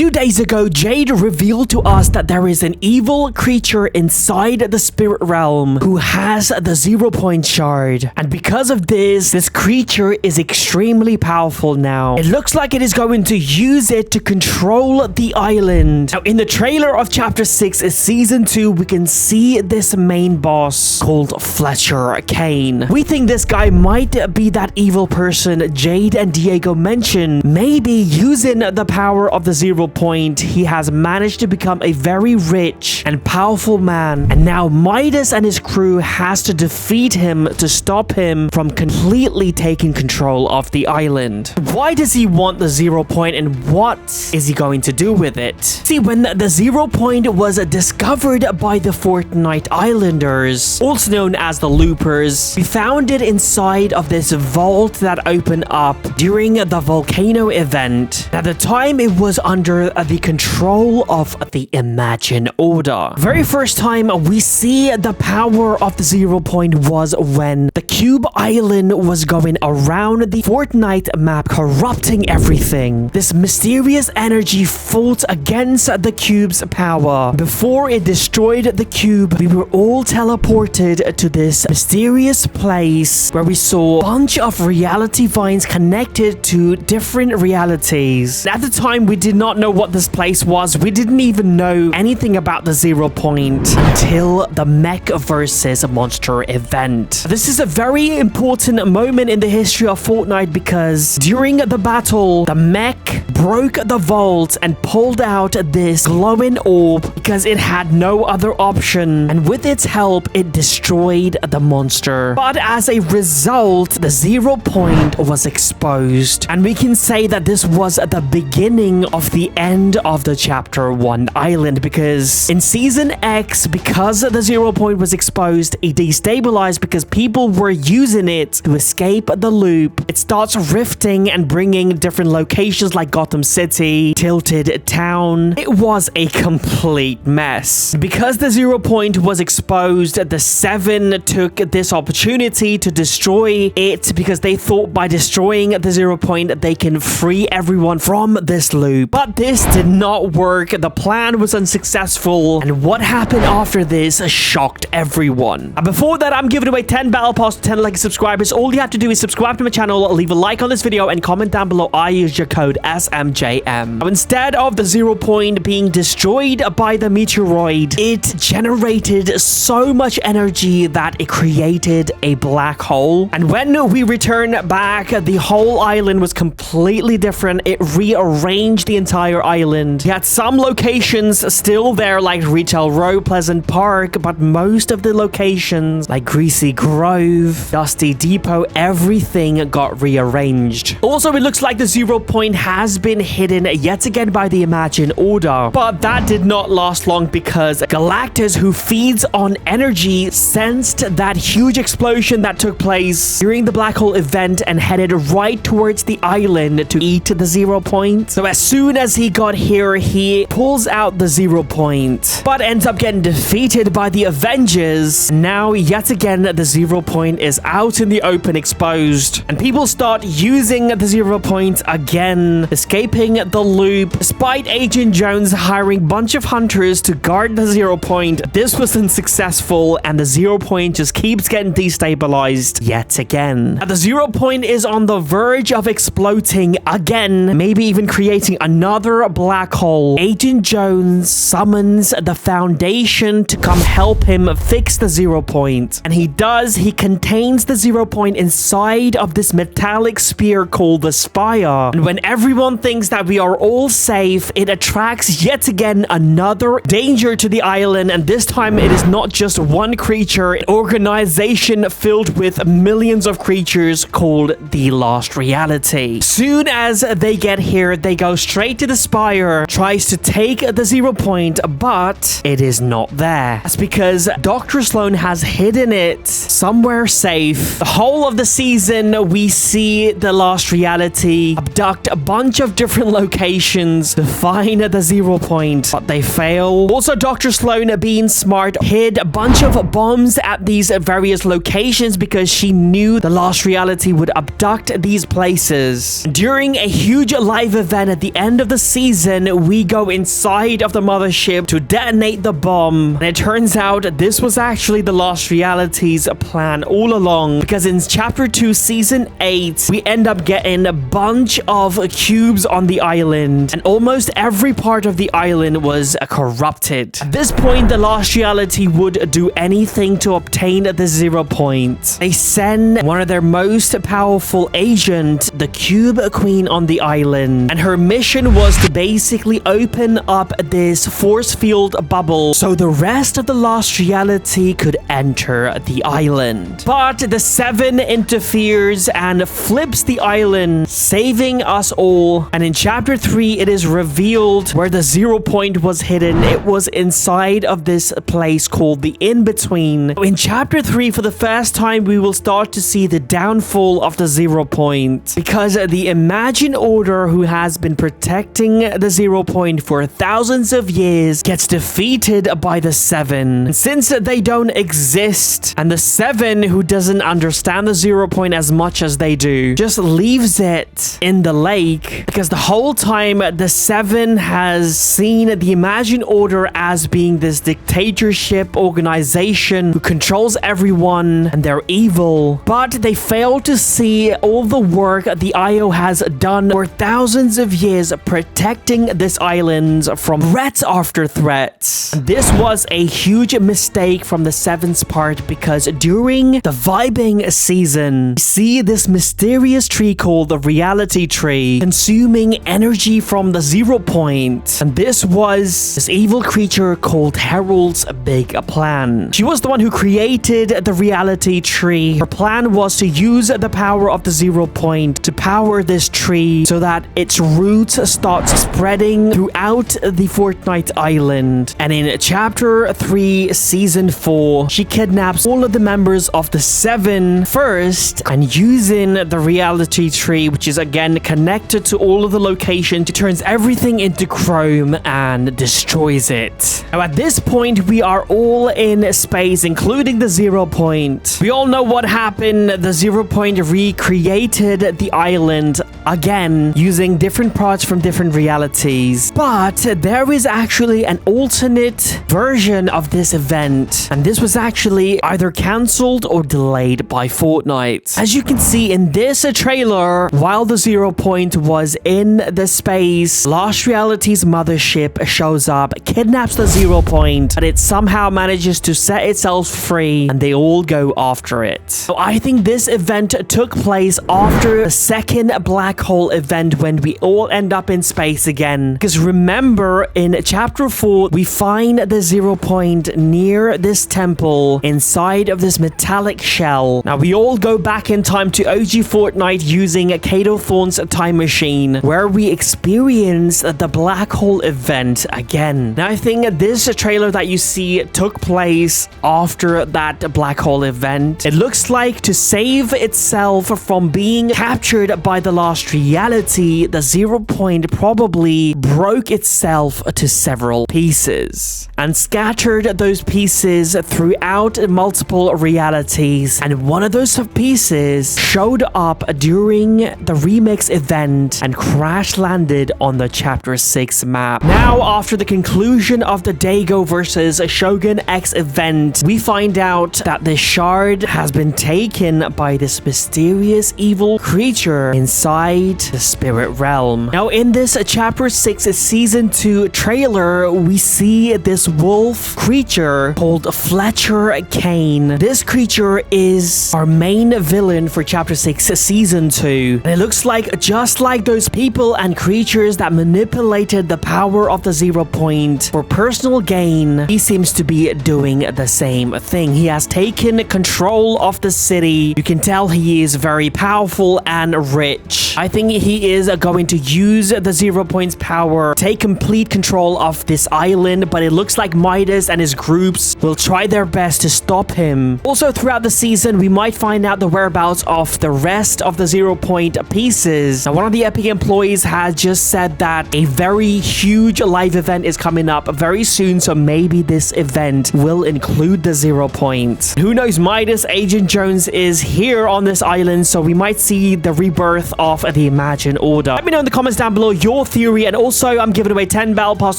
few days ago, Jade revealed to us that there is an evil creature inside the spirit realm who has the 0-point shard. And because of this creature is extremely powerful now. It looks like it is going to use it to control the island. Now, in the trailer of Chapter 6 is Season 2, we can see this main boss called Fletcher Kane. We think this guy might be that evil person Jade and Diego mentioned. Maybe using the power of the 0-point, he has managed to become a very rich and powerful man. And now Midas and his crew has to defeat him to stop him from completely taking control of the island. Why does he want the 0-point and what is he going to do with it? See, when the 0-point was discovered by the Fortnite Islanders, also known as the Loopers, we found it inside of this vault that opened up during the volcano event. At the time, it was under the control of the Imagine Order. Very first time we see the power of the 0-point was when the Cube Island was going around the Fortnite map, corrupting everything. This mysterious energy fought against the cube's power. Before it destroyed the cube, we were all teleported to this mysterious place where we saw a bunch of reality vines connected to different realities. At the time, we did not know what this place was. We didn't even know anything about the 0-point until the Mech versus Monster event. This is a very important moment in the history of Fortnite because during the battle, the Mech broke the vault and pulled out this glowing orb because it had no other option, and with its help, it destroyed the monster. But as a result, the 0-point was exposed, and we can say that this was the beginning of the end of the Chapter 1 island, because in Season X, because the 0-point was exposed, it destabilized because people were using it to escape the loop. It starts rifting and bringing different locations like Gotham City, Tilted Town. It was a complete mess. Because the 0-point was exposed, the Seven took this opportunity to destroy it because they thought by destroying the 0-point, they can free everyone from this loop. But this did not work. The plan was unsuccessful, and what happened after this shocked everyone. Before that, I'm giving away 10 battle pass to 10 subscribers. All you have to do is subscribe to my channel, leave a like on this video, and comment down below. I use your code SMJM. Now, instead of the 0-point being destroyed by the meteoroid, it generated so much energy that it created a black hole. And when we return back, the whole island was completely different. It rearranged the entire island. We had some locations still there, like Retail Row, Pleasant Park, but most of the locations, like Greasy Grove, Dusty Depot, everything got rearranged. Also, it looks like the 0-point has been hidden yet again by the Imagine Order, but that did not last long because Galactus, who feeds on energy, sensed that huge explosion that took place during the black hole event and headed right towards the island to eat the 0-point. So as soon as he got here, he pulls out the 0-point, but ends up getting defeated by the Avengers. Now, yet again, the 0-point is out in the open, exposed, and people start using the 0-point again, escaping the loop. Despite Agent Jones hiring a bunch of hunters to guard the 0-point, this was unsuccessful, and the 0-point just keeps getting destabilized yet again. Now, the 0-point is on the verge of exploding again, maybe even creating another black hole. Agent Jones summons the Foundation to come help him fix the 0-point, and he does. He contains the 0-point inside of this metallic sphere called the Spire, and when everyone thinks that we are all safe, it attracts yet again another danger to the island, and this time it is not just one creature, an organization filled with millions of creatures called the Lost Reality. Soon as they get here, they go straight to the Spire, tries to take the 0-point, but it is not there. That's because Dr. Sloan has hidden it somewhere safe. The whole of the season, we see the Lost Reality abduct a bunch of different locations to find the 0 point, but they fail. Also, Dr. Sloan, being smart, hid a bunch of bombs at these various locations because she knew the Lost Reality would abduct these places. During a huge live event at the end of the season, we go inside of the mothership to detonate the bomb, and it turns out this was actually the Lost Reality's plan all along, because in chapter 2 season 8 we end up getting a bunch of cubes on the island, and almost every part of the island was corrupted. At this point, the Lost Reality would do anything to obtain the 0 point. They send one of their most powerful agent, the Cube Queen, on the island, and her mission was to basically open up this force field bubble so the rest of the Lost Reality could enter the island. But the 7 interferes and flips the island, saving us all. And in chapter 3, it is revealed where the 0 point was hidden. It was inside of this place called the In-Between. In chapter 3, for the first time, we will start to see the downfall of the 0 point, because the Imagine Order, who has been protecting the 0 point for thousands of years, gets defeated by the 7. And since they don't exist, and the 7, who doesn't understand the 0 point as much as they do, just leaves it in the lake, because the whole time the 7 has seen the Imagine Order as being this dictatorship organization who controls everyone, and they're evil. But they fail to see all the work the IO has done for thousands of years protecting this island from threats after threats. This was a huge mistake from the 7's part, because during the vibing season, we see this mysterious tree called the Reality Tree consuming energy from the 0 point. And this was this evil creature called Harold's big plan. She was the one who created the Reality Tree. Her plan was to use the power of the 0 point to power this tree so that its roots starts spreading throughout the Fortnite island. And in chapter 3 season 4, she kidnaps all of the members of the 7 first, and using the Reality Tree, which is again connected to all of the locations, she turns everything into chrome and destroys it. Now at this point, we are all in space, including the 0 point. We all know what happened. The 0 point recreated the island again using different parts from different realities. But there is actually an alternate version of this event, and this was actually either cancelled or delayed by Fortnite. As you can see in this trailer, while the 0 point was in the space, Lost Reality's mothership shows up, kidnaps the 0 point, but it somehow manages to set itself free, and they all go after it. So I think this event took place after the second black hole event, when we all end up in space again. Because remember, in chapter 4, we find the 0 point near this temple inside of this metallic shell. Now we all go back in time to OG Fortnite using Kato Thorne's time machine, where we experience the black hole event again. Now I think this trailer that you see took place after that black hole event. It looks like to save itself from being captured by the Lost Reality, the 0 point probably broke itself to several pieces and scattered those pieces throughout multiple realities, and one of those pieces showed up during the remix event and crash landed on the chapter 6 map. Now, after the conclusion of the Dago versus Shogun X event, we find out that the shard has been taken by this mysterious evil creature inside the spirit realm. Now in this chapter 6 season 2 trailer, we see this wolf creature called Fletcher Kane. This creature is our main villain for chapter 6 season 2, and it looks like just like those people and creatures that manipulated the power of the 0 point for personal gain, he seems to be doing the same thing. He has taken control of the city. You can tell he is very powerful and rich. I think he is going to use the 0 point's power, take complete control of this island, but it looks like Midas and his groups will try their best to stop him. Also, throughout the season, we might find out the whereabouts of the rest of the 0 point pieces. Now, one of the Epic employees has just said that a very huge live event is coming up very soon, so maybe this event will include the 0 point. Who knows, Midas, Agent Jones is here on this island, so we might see the rebirth of the Imagine Order. Let me know in the comments down below your theory, and also I'm giving away 10 battle pass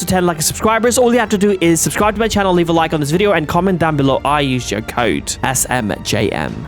to 10 lucky subscribers. All you have to do is subscribe to my channel, leave a like on this video, and comment down below. I used your code SMJM.